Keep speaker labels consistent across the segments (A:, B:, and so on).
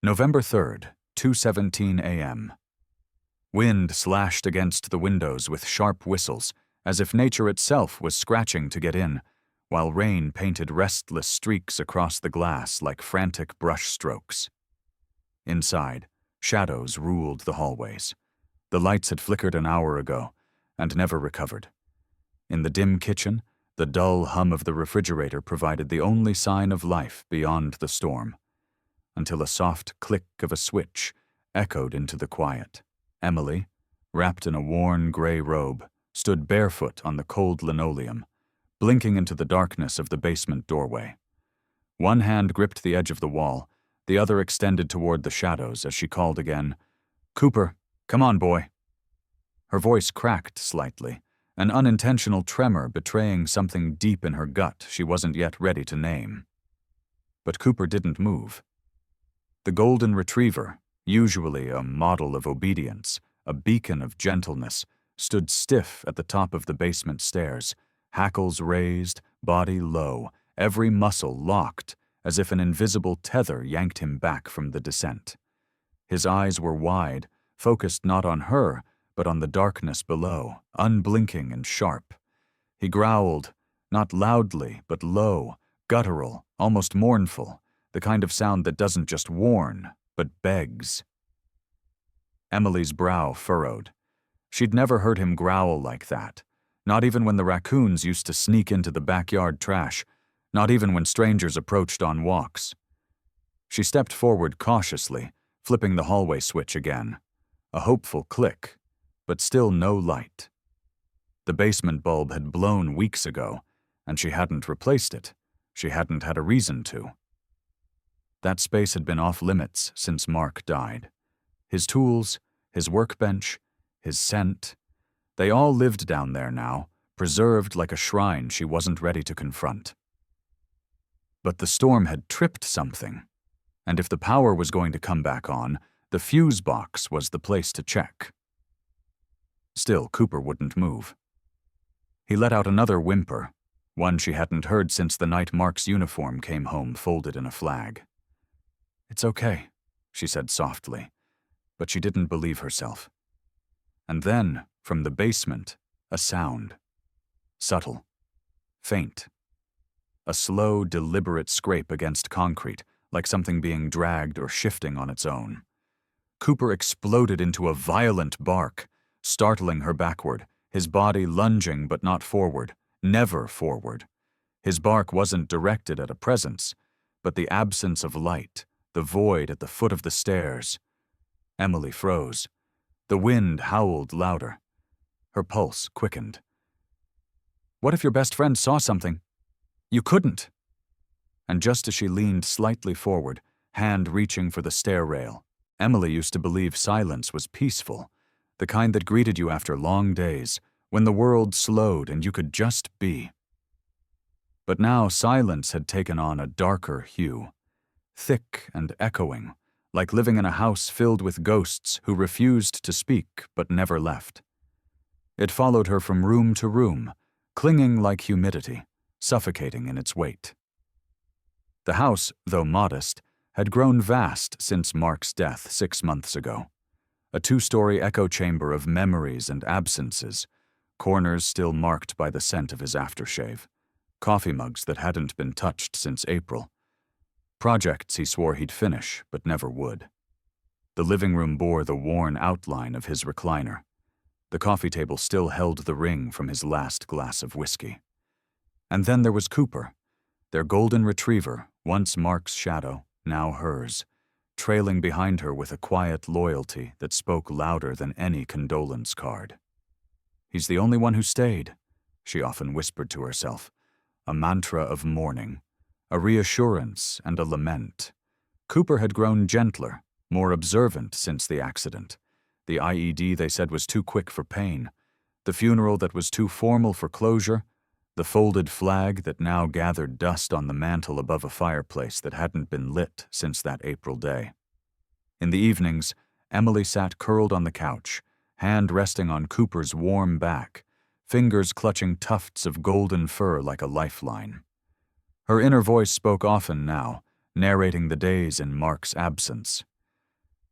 A: November 3rd, 2:17 a.m. Wind slashed against the windows with sharp whistles, as if nature itself was scratching to get in, while rain painted restless streaks across the glass like frantic brush strokes. Inside, shadows ruled the hallways. The lights had flickered an hour ago, and never recovered. In the dim kitchen, the dull hum of the refrigerator provided the only sign of life beyond the storm, until a soft click of a switch echoed into the quiet. Emily, wrapped in a worn gray robe, stood barefoot on the cold linoleum, blinking into the darkness of the basement doorway. One hand gripped the edge of the wall, the other extended toward the shadows as she called again, "Cooper, come on, boy." Her voice cracked slightly, an unintentional tremor betraying something deep in her gut she wasn't yet ready to name. But Cooper didn't move. The golden retriever, usually a model of obedience, a beacon of gentleness, stood stiff at the top of the basement stairs, hackles raised, body low, every muscle locked, as if an invisible tether yanked him back from the descent. His eyes were wide, focused not on her, but on the darkness below, unblinking and sharp. He growled, not loudly, but low, guttural, almost mournful, the kind of sound that doesn't just warn, but begs. Emily's brow furrowed. She'd never heard him growl like that, not even when the raccoons used to sneak into the backyard trash, not even when strangers approached on walks. She stepped forward cautiously, flipping the hallway switch again. A hopeful click, but still no light. The basement bulb had blown weeks ago, and she hadn't replaced it. She hadn't had a reason to. That space had been off-limits since Mark died. His tools, his workbench, his scent, they all lived down there now, preserved like a shrine she wasn't ready to confront. But the storm had tripped something, and if the power was going to come back on, the fuse box was the place to check. Still, Cooper wouldn't move. He let out another whimper, one she hadn't heard since the night Mark's uniform came home folded in a flag. "It's okay," she said softly, but she didn't believe herself. And then, from the basement, a sound. Subtle. Faint. A slow, deliberate scrape against concrete, like something being dragged or shifting on its own. Cooper exploded into a violent bark, startling her backward, his body lunging but not forward, never forward. His bark wasn't directed at a presence, but the absence of light, the void at the foot of the stairs. Emily froze. The wind howled louder. Her pulse quickened. What if your best friend saw something? You couldn't. And just as she leaned slightly forward, hand reaching for the stair rail, Emily used to believe silence was peaceful, the kind that greeted you after long days, when the world slowed and you could just be. But now silence had taken on a darker hue, thick and echoing, like living in a house filled with ghosts who refused to speak but never left. It followed her from room to room, clinging like humidity, suffocating in its weight. The house, though modest, had grown vast since Mark's death 6 months ago. A 2-story echo chamber of memories and absences, corners still marked by the scent of his aftershave, coffee mugs that hadn't been touched since April, projects he swore he'd finish but never would. The living room bore the worn outline of his recliner. The coffee table still held the ring from his last glass of whiskey. And then there was Cooper, their golden retriever, once Mark's shadow, now hers, trailing behind her with a quiet loyalty that spoke louder than any condolence card. "He's the only one who stayed," she often whispered to herself, a mantra of mourning, a reassurance and a lament. Cooper had grown gentler, more observant since the accident. The IED they said was too quick for pain, the funeral that was too formal for closure, the folded flag that now gathered dust on the mantel above a fireplace that hadn't been lit since that April day. In the evenings, Emily sat curled on the couch, hand resting on Cooper's warm back, fingers clutching tufts of golden fur like a lifeline. Her inner voice spoke often now, narrating the days in Mark's absence,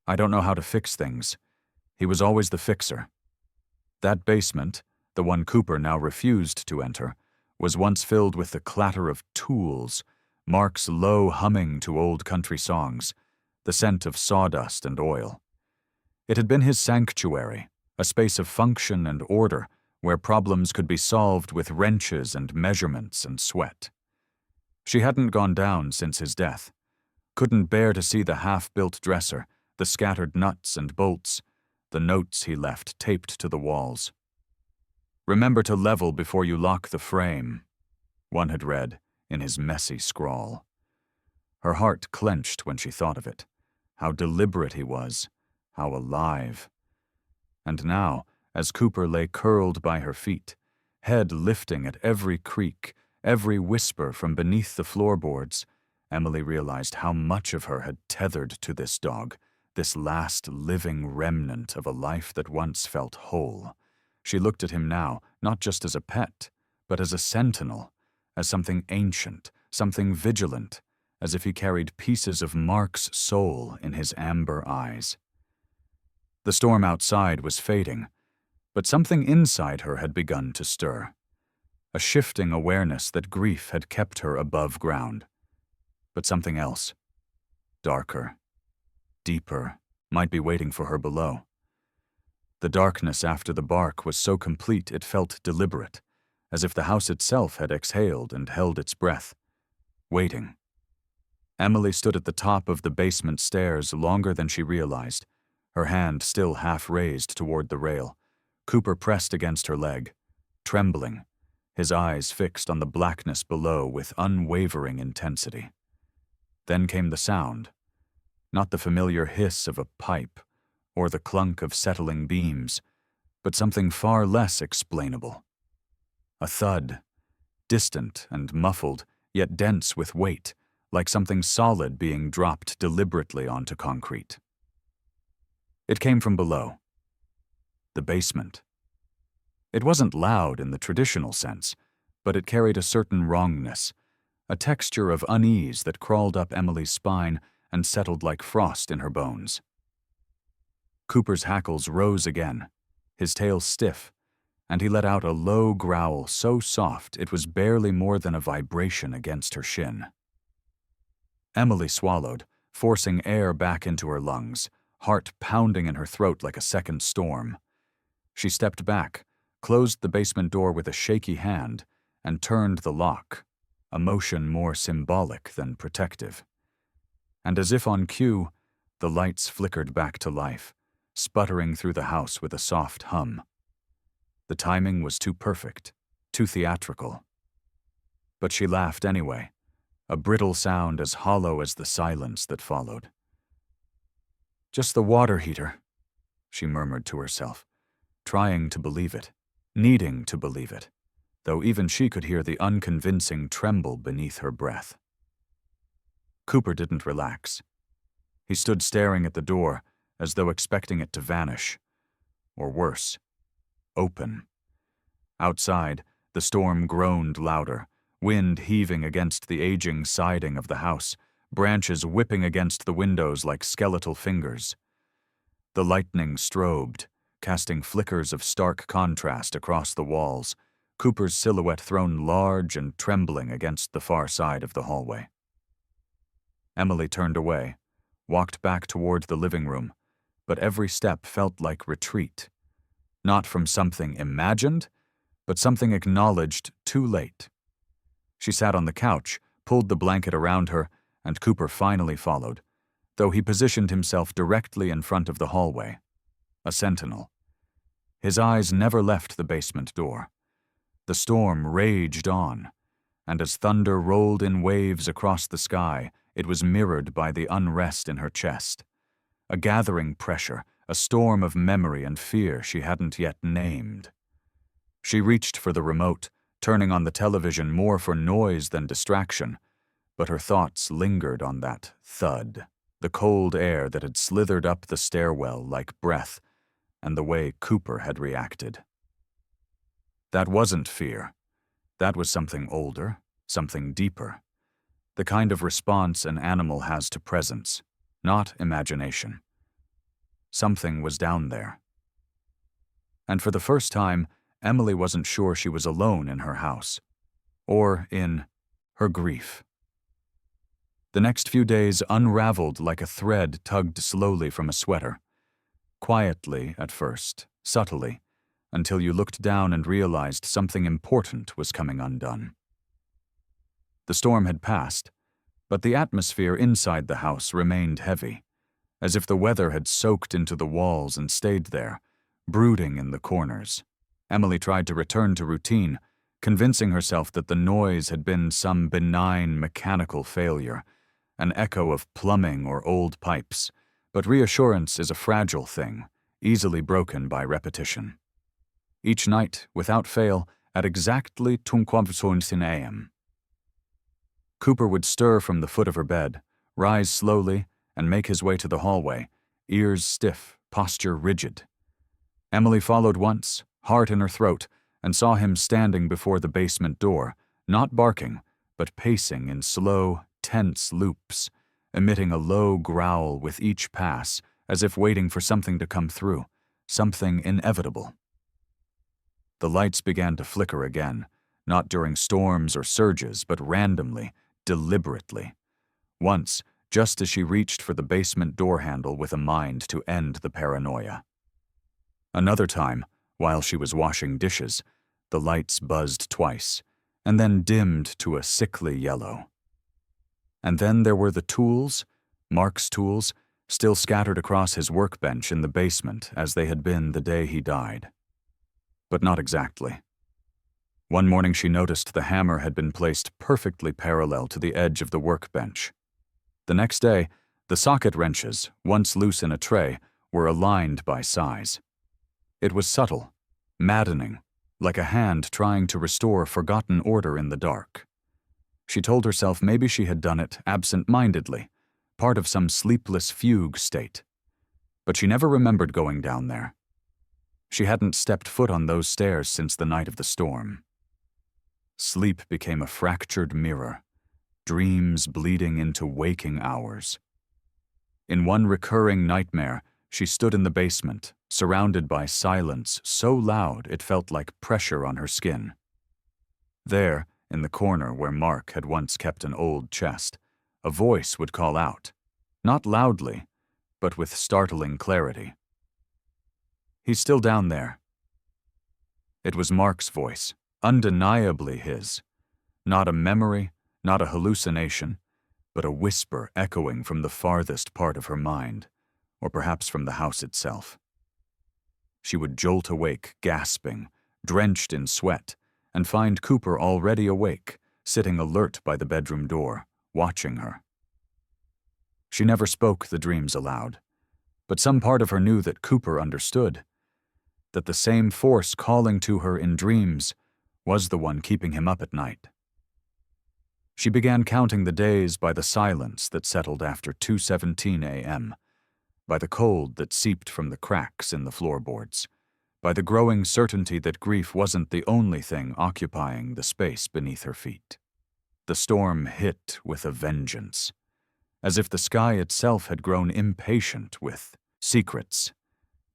A: I don't know how to fix things. He was always the fixer. That basement, the one Cooper now refused to enter, was once filled with the clatter of tools, Mark's low humming to old country songs, the scent of sawdust and oil. It had been his sanctuary, a space of function and order where problems could be solved with wrenches and measurements and sweat. She hadn't gone down since his death. Couldn't bear to see the half-built dresser, the scattered nuts and bolts, the notes he left taped to the walls. "Remember to level before you lock the frame," one had read in his messy scrawl. Her heart clenched when she thought of it. How deliberate he was, how alive. And now, as Cooper lay curled by her feet, head lifting at every creak, every whisper from beneath the floorboards, Emily realized how much of her had tethered to this dog, this last living remnant of a life that once felt whole. She looked at him now, not just as a pet, but as a sentinel, as something ancient, something vigilant, as if he carried pieces of Mark's soul in his amber eyes. The storm outside was fading, but something inside her had begun to stir. A shifting awareness that grief had kept her above ground. But something else, darker, deeper, might be waiting for her below. The darkness after the bark was so complete it felt deliberate, as if the house itself had exhaled and held its breath, waiting. Emily stood at the top of the basement stairs longer than she realized, her hand still half raised toward the rail. Cooper pressed against her leg, trembling, his eyes fixed on the blackness below with unwavering intensity. Then came the sound, not the familiar hiss of a pipe or the clunk of settling beams, but something far less explainable. A thud, distant and muffled, yet dense with weight, like something solid being dropped deliberately onto concrete. It came from below. The basement. It wasn't loud in the traditional sense, but it carried a certain wrongness, a texture of unease that crawled up Emily's spine and settled like frost in her bones. Cooper's hackles rose again, his tail stiff, and he let out a low growl so soft it was barely more than a vibration against her shin. Emily swallowed, forcing air back into her lungs, heart pounding in her throat like a second storm. She stepped back, closed the basement door with a shaky hand, and turned the lock, a motion more symbolic than protective. And as if on cue, the lights flickered back to life, sputtering through the house with a soft hum. The timing was too perfect, too theatrical. But she laughed anyway, a brittle sound as hollow as the silence that followed. "Just the water heater," she murmured to herself, trying to believe it, needing to believe it, though even she could hear the unconvincing tremble beneath her breath. Cooper didn't relax. He stood staring at the door, as though expecting it to vanish. Or worse, open. Outside, the storm groaned louder, wind heaving against the aging siding of the house, branches whipping against the windows like skeletal fingers. The lightning strobed, casting flickers of stark contrast across the walls, Cooper's silhouette thrown large and trembling against the far side of the hallway. Emily turned away, walked back toward the living room, but every step felt like retreat. Not from something imagined, but something acknowledged too late. She sat on the couch, pulled the blanket around her, and Cooper finally followed, though he positioned himself directly in front of the hallway, a sentinel. His eyes never left the basement door. The storm raged on, and as thunder rolled in waves across the sky, it was mirrored by the unrest in her chest. A gathering pressure, a storm of memory and fear she hadn't yet named. She reached for the remote, turning on the television more for noise than distraction, but her thoughts lingered on that thud, the cold air that had slithered up the stairwell like breath, and the way Cooper had reacted. That wasn't fear. That was something older, something deeper. The kind of response an animal has to presence, not imagination. Something was down there. And for the first time, Emily wasn't sure she was alone in her house, or in her grief. The next few days unraveled like a thread tugged slowly from a sweater. Quietly at first, subtly, until you looked down and realized something important was coming undone. The storm had passed, but the atmosphere inside the house remained heavy, as if the weather had soaked into the walls and stayed there, brooding in the corners. Emily tried to return to routine, convincing herself that the noise had been some benign mechanical failure, an echo of plumbing or old pipes, but reassurance is a fragile thing, easily broken by repetition. Each night, without fail, at exactly 2:15 a.m. Cooper would stir from the foot of her bed, rise slowly, and make his way to the hallway, ears stiff, posture rigid. Emily followed once, heart in her throat, and saw him standing before the basement door, not barking, but pacing in slow, tense loops, emitting a low growl with each pass, as if waiting for something to come through, something inevitable. The lights began to flicker again, not during storms or surges, but randomly, deliberately. Once, just as she reached for the basement door handle with a mind to end the paranoia. Another time, while she was washing dishes, the lights buzzed twice, and then dimmed to a sickly yellow. And then there were the tools, Mark's tools, still scattered across his workbench in the basement as they had been the day he died. But not exactly. One morning she noticed the hammer had been placed perfectly parallel to the edge of the workbench. The next day, the socket wrenches, once loose in a tray, were aligned by size. It was subtle, maddening, like a hand trying to restore forgotten order in the dark. She told herself maybe she had done it absent-mindedly, part of some sleepless fugue state. But she never remembered going down there. She hadn't stepped foot on those stairs since the night of the storm. Sleep became a fractured mirror, dreams bleeding into waking hours. In one recurring nightmare, she stood in the basement, surrounded by silence so loud it felt like pressure on her skin. There, in the corner where Mark had once kept an old chest, a voice would call out, not loudly, but with startling clarity. "He's still down there." It was Mark's voice, undeniably his. Not a memory, not a hallucination, but a whisper echoing from the farthest part of her mind, or perhaps from the house itself. She would jolt awake, gasping, drenched in sweat, and find Cooper already awake, sitting alert by the bedroom door, watching her. She never spoke the dreams aloud, but some part of her knew that Cooper understood, that the same force calling to her in dreams was the one keeping him up at night. She began counting the days by the silence that settled after 2:17 a.m., by the cold that seeped from the cracks in the floorboards, by the growing certainty that grief wasn't the only thing occupying the space beneath her feet. The storm hit with a vengeance, as if the sky itself had grown impatient with secrets,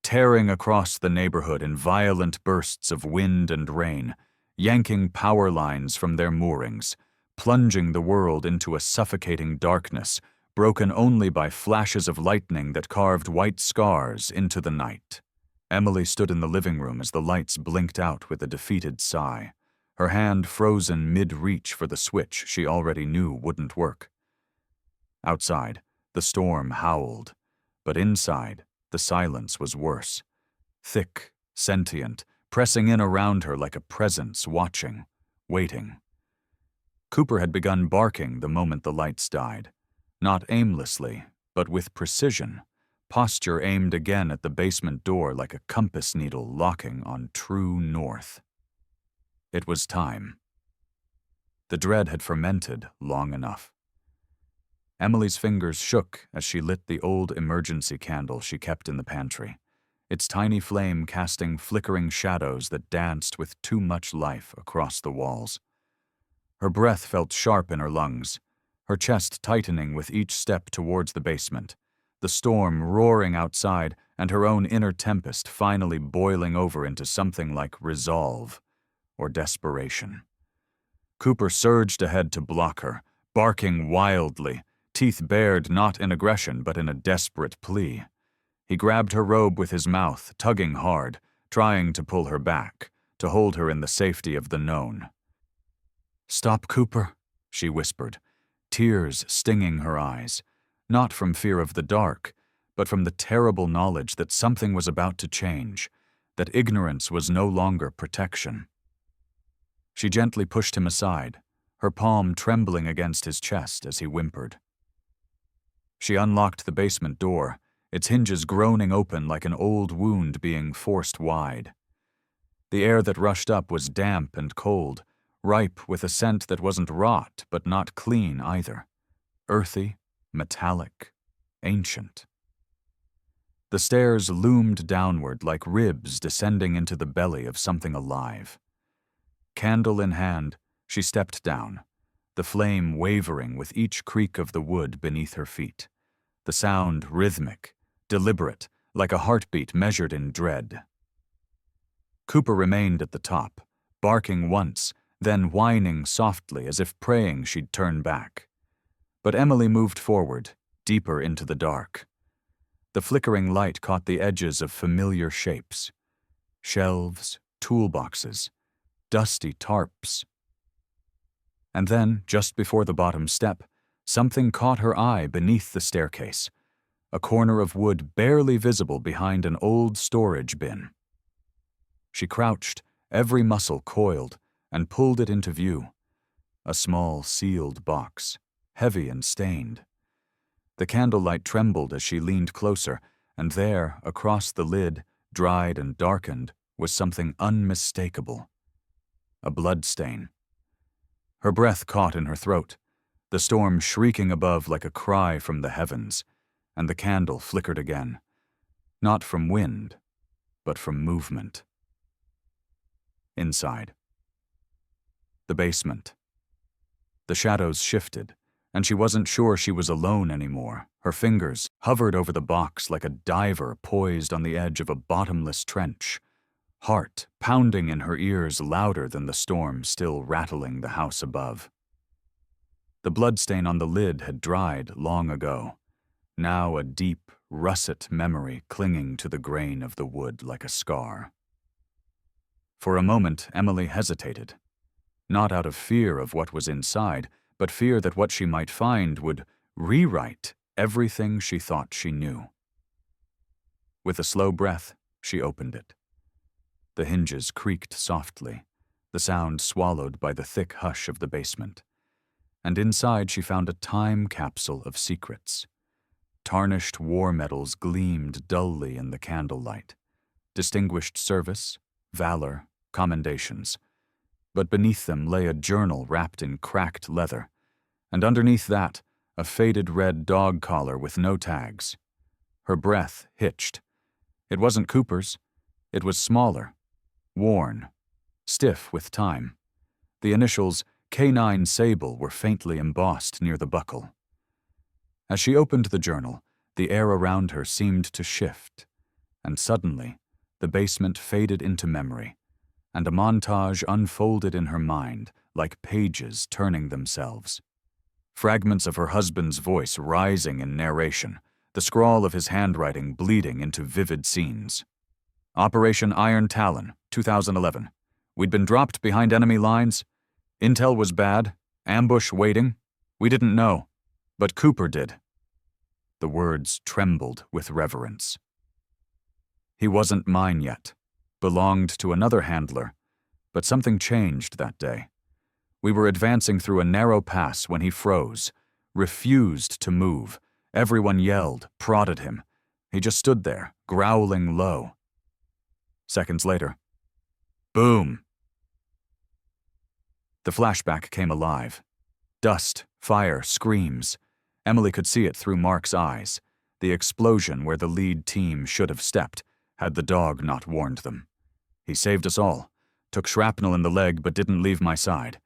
A: tearing across the neighborhood in violent bursts of wind and rain, yanking power lines from their moorings, plunging the world into a suffocating darkness, broken only by flashes of lightning that carved white scars into the night. Emily stood in the living room as the lights blinked out with a defeated sigh, her hand frozen mid-reach for the switch she already knew wouldn't work. Outside, the storm howled, but inside, the silence was worse. Thick, sentient, pressing in around her like a presence watching, waiting. Cooper had begun barking the moment the lights died, not aimlessly, but with precision, posture aimed again at the basement door like a compass needle locking on true north. It was time. The dread had fermented long enough. Emily's fingers shook as she lit the old emergency candle she kept in the pantry, its tiny flame casting flickering shadows that danced with too much life across the walls. Her breath felt sharp in her lungs, her chest tightening with each step towards the basement, the storm roaring outside and her own inner tempest finally boiling over into something like resolve or desperation. Cooper surged ahead to block her, barking wildly, teeth bared not in aggression but in a desperate plea. He grabbed her robe with his mouth, tugging hard, trying to pull her back, to hold her in the safety of the known. "Stop, Cooper," she whispered, tears stinging her eyes, not from fear of the dark, but from the terrible knowledge that something was about to change, that ignorance was no longer protection. She gently pushed him aside, her palm trembling against his chest as he whimpered. She unlocked the basement door, its hinges groaning open like an old wound being forced wide. The air that rushed up was damp and cold, ripe with a scent that wasn't rot but not clean either. Earthy, metallic, ancient. The stairs loomed downward like ribs descending into the belly of something alive. Candle in hand, she stepped down, the flame wavering with each creak of the wood beneath her feet, the sound rhythmic, deliberate, like a heartbeat measured in dread. Cooper remained at the top, barking once, then whining softly as if praying she'd turn back. But Emily moved forward, deeper into the dark. The flickering light caught the edges of familiar shapes. Shelves, toolboxes, dusty tarps. And then, just before the bottom step, something caught her eye beneath the staircase, a corner of wood barely visible behind an old storage bin. She crouched, every muscle coiled, and pulled it into view. A small, sealed box, heavy and stained. The candlelight trembled as she leaned closer, and there, across the lid, dried and darkened, was something unmistakable. A bloodstain. Her breath caught in her throat, the storm shrieking above like a cry from the heavens, and the candle flickered again, not from wind, but from movement. Inside. The basement. The shadows shifted, and she wasn't sure she was alone anymore. Her fingers hovered over the box like a diver poised on the edge of a bottomless trench, heart pounding in her ears louder than the storm still rattling the house above. The bloodstain on the lid had dried long ago, now a deep, russet memory clinging to the grain of the wood like a scar. For a moment, Emily hesitated, not out of fear of what was inside, but fear that what she might find would rewrite everything she thought she knew. With a slow breath, she opened it. The hinges creaked softly, the sound swallowed by the thick hush of the basement. And inside she found a time capsule of secrets. Tarnished war medals gleamed dully in the candlelight. Distinguished service, valor, commendations. But beneath them lay a journal wrapped in cracked leather, and underneath that, a faded red dog collar with no tags. Her breath hitched. It wasn't Cooper's. It was smaller, worn, stiff with time. The initials K9 Sable were faintly embossed near the buckle. As she opened the journal, the air around her seemed to shift, and suddenly, the basement faded into memory, and a montage unfolded in her mind like pages turning themselves. Fragments of her husband's voice rising in narration, the scrawl of his handwriting bleeding into vivid scenes. Operation Iron Talon, 2011. We'd been dropped behind enemy lines. Intel was bad. Ambush waiting. We didn't know. But Cooper did. The words trembled with reverence. He wasn't mine yet. Belonged to another handler. But something changed that day. We were advancing through a narrow pass when he froze, refused to move. Everyone yelled, prodded him. He just stood there, growling low. Seconds later, boom! The flashback came alive. Dust, fire, screams. Emily could see it through Mark's eyes. The explosion where the lead team should have stepped, had the dog not warned them. He saved us all. Took shrapnel in the leg but didn't leave my side.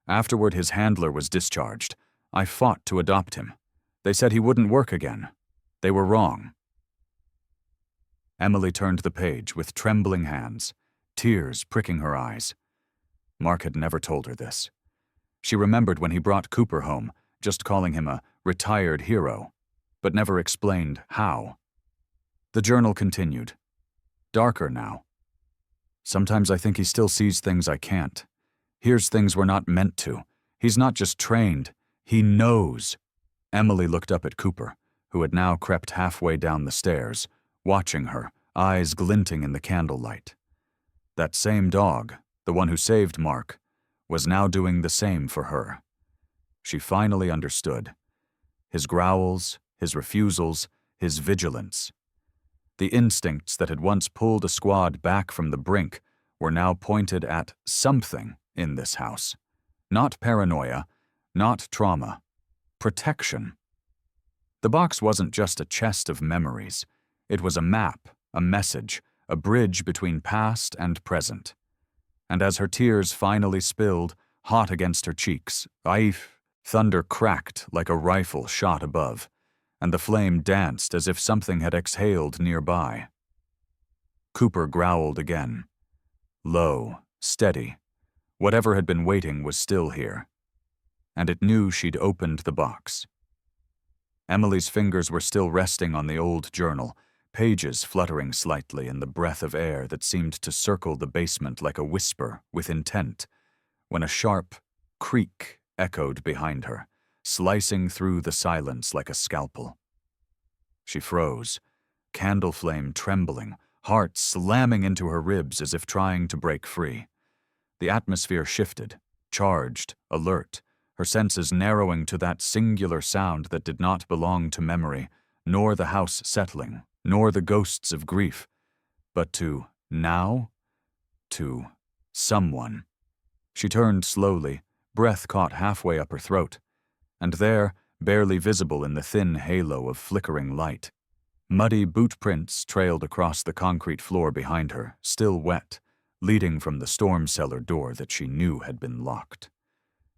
A: Afterward, his handler was discharged. I fought to adopt him. They said he wouldn't work again. They were wrong. Emily turned the page with trembling hands, tears pricking her eyes. Mark had never told her this. She remembered when he brought Cooper home, just calling him a retired hero, but never explained how. The journal continued, darker now. Sometimes I think he still sees things I can't. Hears things we're not meant to. He's not just trained, he knows. Emily looked up at Cooper, who had now crept halfway down the stairs, watching her, eyes glinting in the candlelight. That same dog, the one who saved Mark, was now doing the same for her. She finally understood. His growls, his refusals, his vigilance. The instincts that had once pulled a squad back from the brink were now pointed at something in this house. Not paranoia, not trauma. Protection. The box wasn't just a chest of memories. It was a map, a message, a bridge between past and present. And as her tears finally spilled, hot against her cheeks, thunder cracked like a rifle shot above, and the flame danced as if something had exhaled nearby. Cooper growled again. Low, steady. Whatever had been waiting was still here. And it knew she'd opened the box. Emily's fingers were still resting on the old journal, pages fluttering slightly in the breath of air that seemed to circle the basement like a whisper with intent, when a sharp creak echoed behind her, slicing through the silence like a scalpel. She froze, candle flame trembling, heart slamming into her ribs as if trying to break free. The atmosphere shifted, charged, alert, her senses narrowing to that singular sound that did not belong to memory, nor the house settling, nor the ghosts of grief, but to someone. She turned slowly, breath caught halfway up her throat, and there, barely visible in the thin halo of flickering light, muddy boot prints trailed across the concrete floor behind her, still wet, leading from the storm cellar door that she knew had been locked.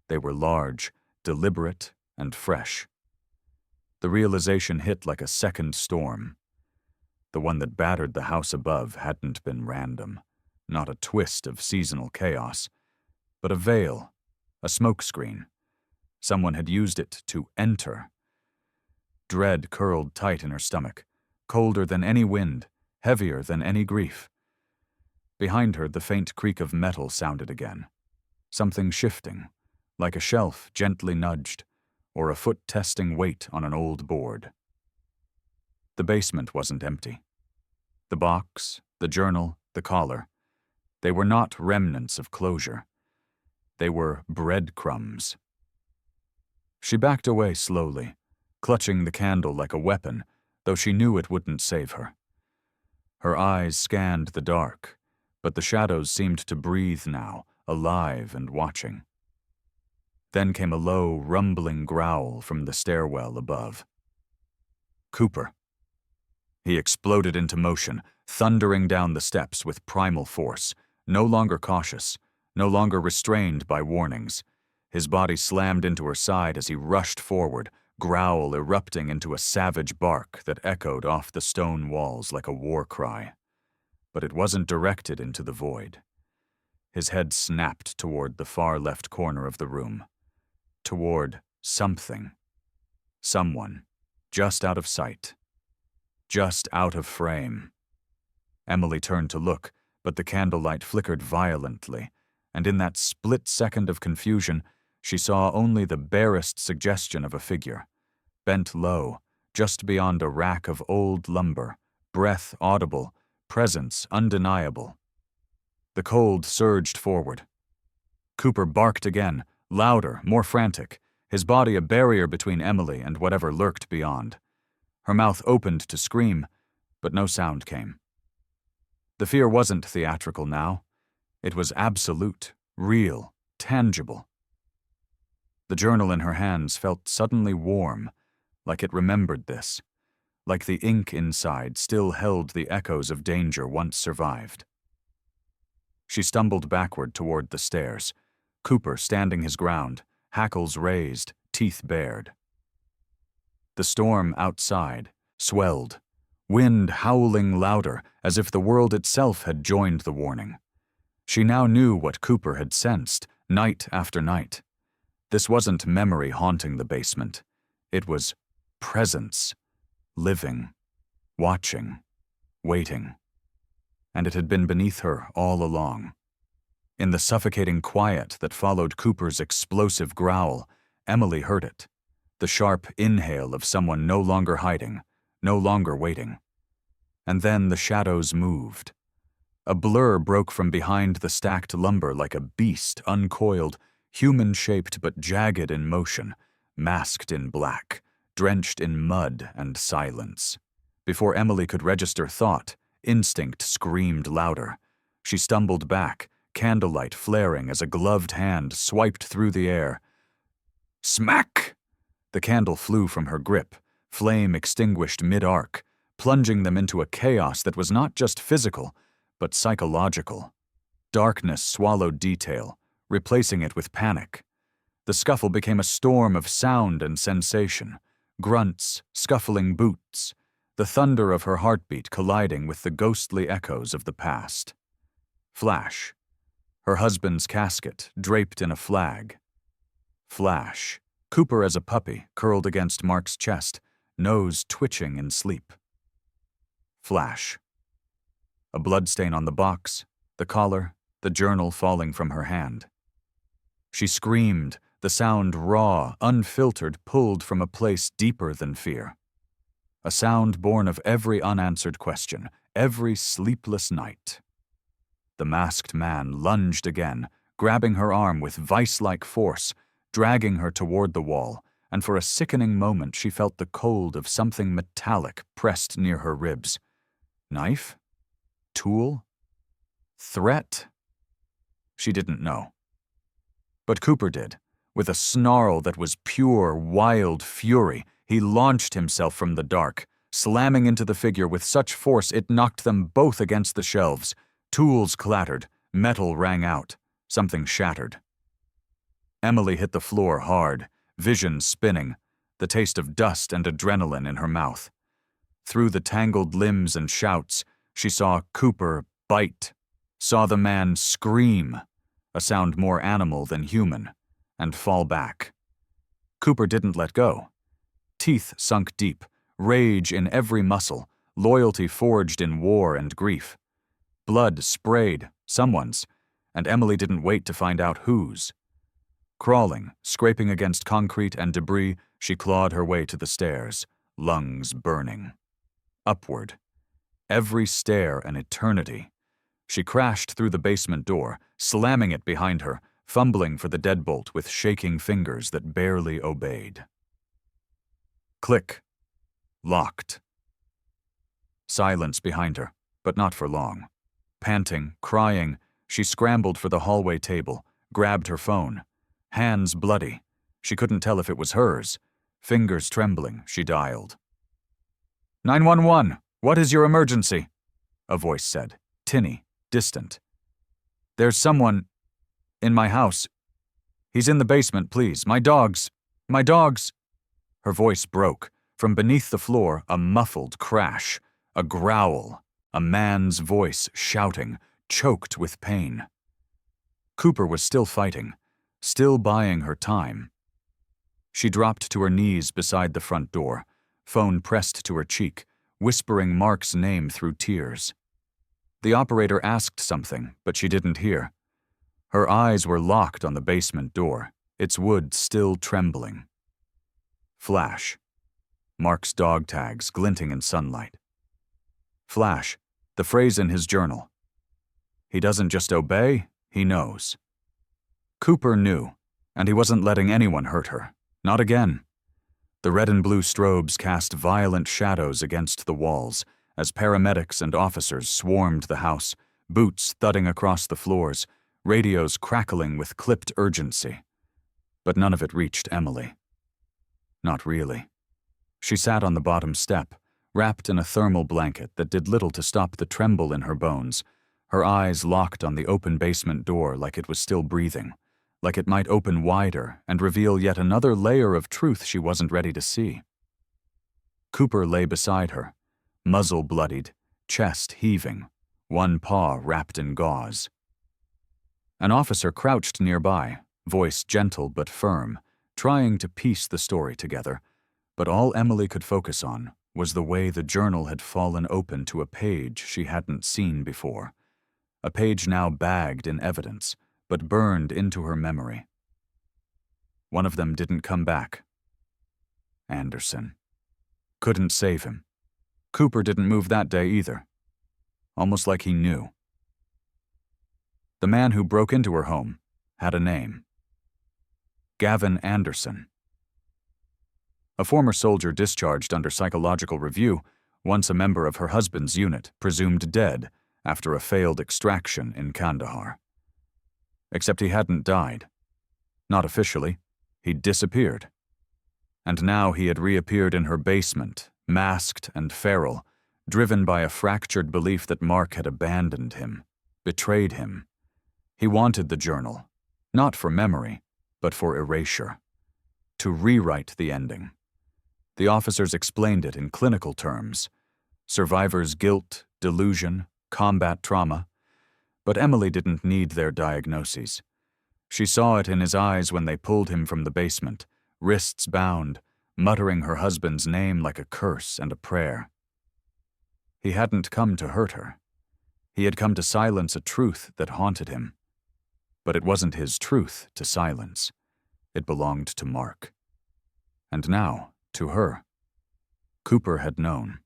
A: They were large, deliberate, and fresh. The realization hit like a second storm. The one that battered the house above hadn't been random, not a twist of seasonal chaos, but a veil, a smokescreen. Someone had used it to enter. Dread curled tight in her stomach, colder than any wind, heavier than any grief. Behind her, the faint creak of metal sounded again. Something shifting, like a shelf gently nudged, or a foot testing weight on an old board. The basement wasn't empty. The box, the journal, the collar, they were not remnants of closure. They were breadcrumbs. She backed away slowly, clutching the candle like a weapon, though she knew it wouldn't save her. Her eyes scanned the dark, but the shadows seemed to breathe now, alive and watching. Then came a low, rumbling growl from the stairwell above. Cooper. He exploded into motion, thundering down the steps with primal force, no longer cautious, no longer restrained by warnings. His body slammed into her side as he rushed forward, growl erupting into a savage bark that echoed off the stone walls like a war cry. But it wasn't directed into the void. His head snapped toward the far left corner of the room. Toward something. Someone. Just out of sight. Just out of frame. Emily turned to look, but the candlelight flickered violently, and in that split second of confusion, she saw only the barest suggestion of a figure, bent low, just beyond a rack of old lumber, breath audible, presence undeniable. The cold surged forward. Cooper barked again, louder, more frantic, his body a barrier between Emily and whatever lurked beyond. Her mouth opened to scream, but no sound came. The fear wasn't theatrical now. It was absolute, real, tangible. The journal in her hands felt suddenly warm, like it remembered this, like the ink inside still held the echoes of danger once survived. She stumbled backward toward the stairs, Cooper standing his ground, hackles raised, teeth bared. The storm outside swelled, wind howling louder as if the world itself had joined the warning. She now knew what Cooper had sensed, night after night. This wasn't memory haunting the basement. It was presence, living, watching, waiting. And it had been beneath her all along. In the suffocating quiet that followed Cooper's explosive growl, Emily heard it, the sharp inhale of someone no longer hiding, no longer waiting. And then the shadows moved. A blur broke from behind the stacked lumber like a beast uncoiled, human-shaped but jagged in motion, masked in black, drenched in mud and silence. Before Emily could register thought, instinct screamed louder. She stumbled back, candlelight flaring as a gloved hand swiped through the air. Smack! The candle flew from her grip, flame extinguished mid-arc, plunging them into a chaos that was not just physical, but psychological. Darkness swallowed detail, replacing it with panic. The scuffle became a storm of sound and sensation, grunts, scuffling boots, the thunder of her heartbeat colliding with the ghostly echoes of the past. Flash. Her husband's casket, draped in a flag. Flash. Cooper as a puppy, curled against Mark's chest, nose twitching in sleep. Flash. A bloodstain on the box, the collar, the journal falling from her hand. She screamed, the sound raw, unfiltered, pulled from a place deeper than fear. A sound born of every unanswered question, every sleepless night. The masked man lunged again, grabbing her arm with vice-like force, dragging her toward the wall, and for a sickening moment she felt the cold of something metallic pressed near her ribs. Knife? Tool? Threat? She didn't know. But Cooper did. With a snarl that was pure, wild fury, he launched himself from the dark, slamming into the figure with such force it knocked them both against the shelves. Tools clattered, metal rang out, something shattered. Emily hit the floor hard, vision spinning, the taste of dust and adrenaline in her mouth. Through the tangled limbs and shouts, she saw Cooper bite, saw the man scream, a sound more animal than human, and fall back. Cooper didn't let go. Teeth sunk deep, rage in every muscle, loyalty forged in war and grief. Blood sprayed, someone's, and Emily didn't wait to find out whose. Crawling, scraping against concrete and debris, she clawed her way to the stairs, lungs burning. Upward. Every stair an eternity. She crashed through the basement door, slamming it behind her, fumbling for the deadbolt with shaking fingers that barely obeyed. Click. Locked. Silence behind her, but not for long. Panting, crying, she scrambled for the hallway table, grabbed her phone. Hands bloody. She couldn't tell if it was hers. Fingers trembling, she dialed. 911, what is your emergency? A voice said, tinny, distant. There's someone in my house. He's in the basement, please. My dogs. Her voice broke. From beneath the floor, a muffled crash, a growl, a man's voice shouting, choked with pain. Cooper was still fighting, still buying her time. She dropped to her knees beside the front door, phone pressed to her cheek, whispering Mark's name through tears. The operator asked something, but she didn't hear. Her eyes were locked on the basement door, its wood still trembling. Flash. Mark's dog tags glinting in sunlight. Flash. The phrase in his journal. He doesn't just obey, he knows. Cooper knew, and he wasn't letting anyone hurt her. Not again. The red and blue strobes cast violent shadows against the walls as paramedics and officers swarmed the house, boots thudding across the floors, radios crackling with clipped urgency. But none of it reached Emily. Not really. She sat on the bottom step, wrapped in a thermal blanket that did little to stop the tremble in her bones, her eyes locked on the open basement door like it was still breathing, like it might open wider and reveal yet another layer of truth she wasn't ready to see. Cooper lay beside her, muzzle bloodied, chest heaving, one paw wrapped in gauze. An officer crouched nearby, voice gentle but firm, trying to piece the story together, but all Emily could focus on was the way the journal had fallen open to a page she hadn't seen before, a page now bagged in evidence, but burned into her memory. One of them didn't come back. Anderson. Couldn't save him. Cooper didn't move that day either. Almost like he knew. The man who broke into her home had a name. Gavin Anderson. A former soldier discharged under psychological review, once a member of her husband's unit, presumed dead after a failed extraction in Kandahar. Except he hadn't died. Not officially. He'd disappeared. And now he had reappeared in her basement, masked and feral, driven by a fractured belief that Mark had abandoned him, betrayed him. He wanted the journal, not for memory, but for erasure. To rewrite the ending. The officers explained it in clinical terms. Survivor's guilt, delusion, combat trauma. But Emily didn't need their diagnoses. She saw it in his eyes when they pulled him from the basement, wrists bound, muttering her husband's name like a curse and a prayer. He hadn't come to hurt her. He had come to silence a truth that haunted him. But it wasn't his truth to silence. It belonged to Mark. And now, to her. Cooper had known.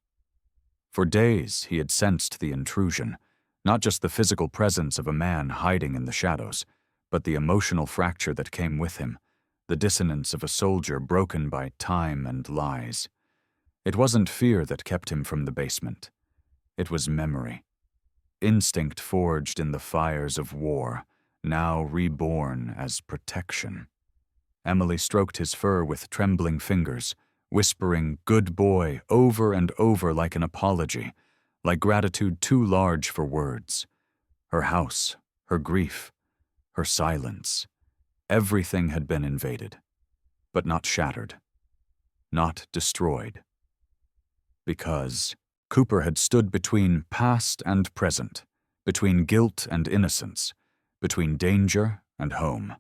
A: For days he had sensed the intrusion, not just the physical presence of a man hiding in the shadows, but the emotional fracture that came with him, the dissonance of a soldier broken by time and lies. It wasn't fear that kept him from the basement. It was memory. Instinct forged in the fires of war, now reborn as protection. Emily stroked his fur with trembling fingers, whispering "good boy" over and over like an apology, like gratitude too large for words. Her house, her grief, her silence. Everything had been invaded, but not shattered, not destroyed. Because Cooper had stood between past and present, between guilt and innocence, between danger and home.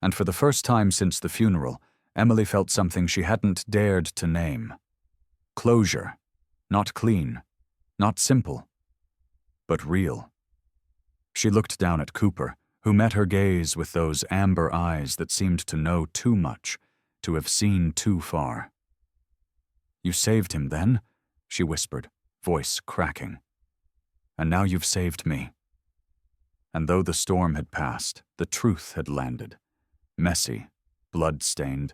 A: And for the first time since the funeral, Emily felt something she hadn't dared to name. Closure. Not clean. Not simple. But real. She looked down at Cooper, who met her gaze with those amber eyes that seemed to know too much, to have seen too far. "You saved him then?" she whispered, voice cracking. "And now you've saved me." And though the storm had passed, the truth had landed. Messy, blood-stained,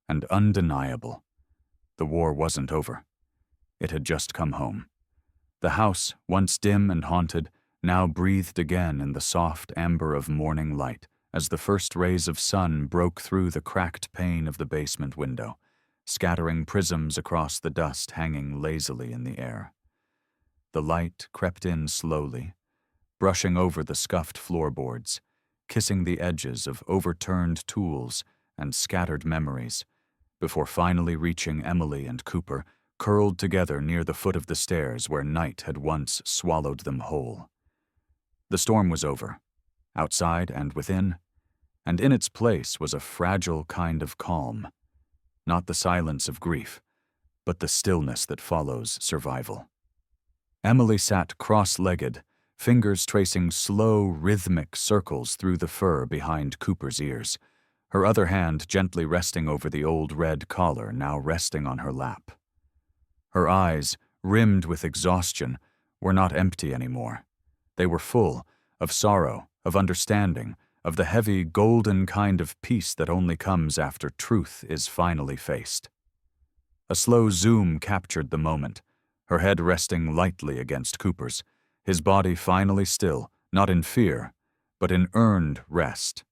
A: and undeniable. The war wasn't over. It had just come home. The house, once dim and haunted, now breathed again in the soft amber of morning light as the first rays of sun broke through the cracked pane of the basement window, scattering prisms across the dust hanging lazily in the air. The light crept in slowly, brushing over the scuffed floorboards, kissing the edges of overturned tools and scattered memories, before finally reaching Emily and Cooper, curled together near the foot of the stairs where night had once swallowed them whole. The storm was over, outside and within, and in its place was a fragile kind of calm, not the silence of grief, but the stillness that follows survival. Emily sat cross-legged, fingers tracing slow, rhythmic circles through the fur behind Cooper's ears, her other hand gently resting over the old red collar now resting on her lap. Her eyes, rimmed with exhaustion, were not empty anymore. They were full of sorrow, of understanding, of the heavy, golden kind of peace that only comes after truth is finally faced. A slow zoom captured the moment, her head resting lightly against Cooper's, his body finally still, not in fear, but in earned rest.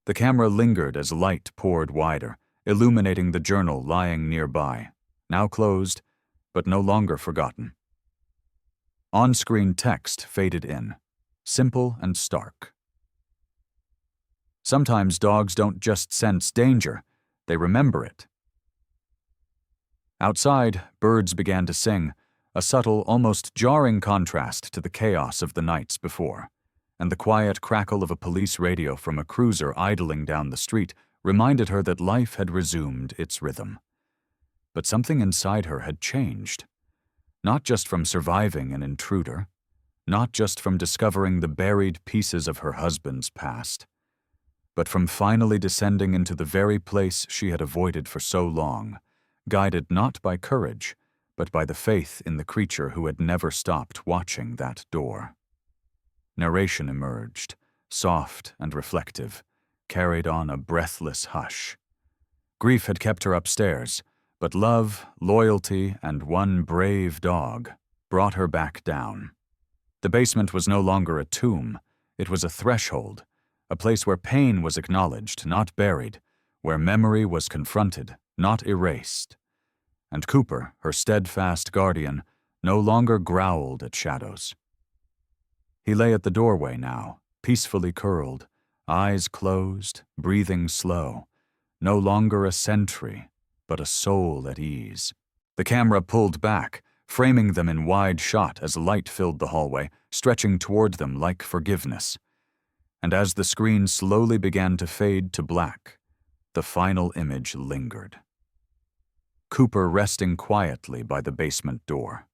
A: The camera lingered as light poured wider, illuminating the journal lying nearby, now closed, but no longer forgotten. On-screen text faded in, simple and stark. Sometimes dogs don't just sense danger, they remember it. Outside, birds began to sing, a subtle, almost jarring contrast to the chaos of the nights before, and the quiet crackle of a police radio from a cruiser idling down the street reminded her that life had resumed its rhythm. But something inside her had changed. Not just from surviving an intruder, not just from discovering the buried pieces of her husband's past, but from finally descending into the very place she had avoided for so long, guided not by courage, but by the faith in the creature who had never stopped watching that door. Narration emerged, soft and reflective, carried on a breathless hush. Grief had kept her upstairs, but love, loyalty, and one brave dog brought her back down. The basement was no longer a tomb, it was a threshold, a place where pain was acknowledged, not buried, where memory was confronted, not erased. And Cooper, her steadfast guardian, no longer growled at shadows. He lay at the doorway now, peacefully curled, eyes closed, breathing slow, no longer a sentry, but a soul at ease. The camera pulled back, framing them in wide shot as light filled the hallway, stretching toward them like forgiveness. And as the screen slowly began to fade to black, the final image lingered. Cooper resting quietly by the basement door.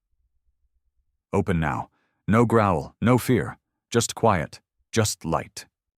A: Open now. No growl, no fear. Just quiet, just light.